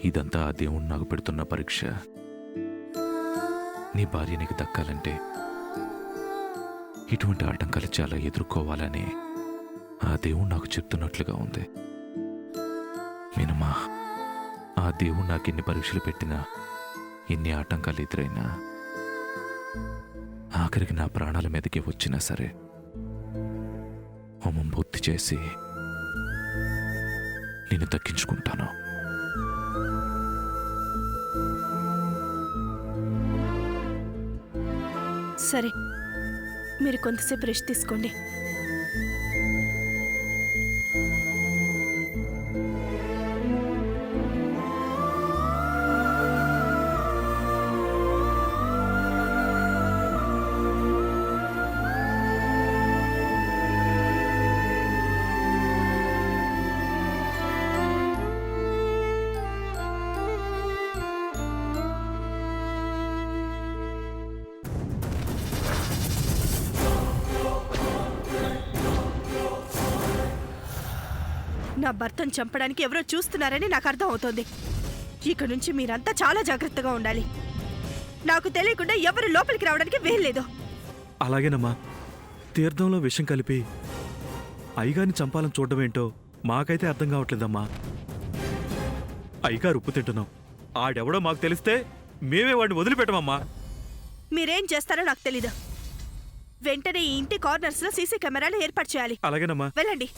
ఇదంతా ఆ దేవుడు నాకు పెడుతున్న పరీక్ష. నీ భార్య నీకు దక్కాలంటే ఇటువంటి ఆటంకాలు చాలా ఎదుర్కోవాలని ఆ దేవుడు నాకు చెప్తున్నట్లుగా ఉంది. మీనమ్మా, ఆ దేవుడు నాకు ఎన్ని పరీక్షలు పెట్టినా, ఎన్ని ఆటంకాలు ఎదురైనా, ఆఖరికి నా ప్రాణాల మీదకి వచ్చినా సరే హోమం పూర్తి చేసి నిన్ను దక్కించుకుంటాను. సరే, మీరు కొంతసేపు రెస్ట్ తీసుకోండి. నా భర్తను చంపడానికి ఎవరో చూస్తున్నారని నాకు అర్థం అవుతోంది. ఇక నుంచి మీరంతా చాలా జాగ్రత్తగా ఉండాలి. నాకు తెలియకుండా ఎవరు లోపలికి రావడానికి వీల్లేదు. అలాగేనమ్మా. తీర్థంలో విషం కలిపి అయ్యగారిని చంపాలని చూడడం ఏంటో మాకైతే అర్థం కావట్లేదమ్మా. అయ్యగారు ఉప్పు తింటున్నాం, ఆడెవడో మాకు తెలిస్తే మేమే వాడిని వదిలిపెట్టమమ్మా. మీరేం చేస్తారో నాకు తెలీదు. వెంటనే ఈ ఇంటి కార్నర్స్ లో సీసీ కెమెరాలు ఏర్పాటు చేయాలి. అలాగేనమ్మా. వెళ్ళండి.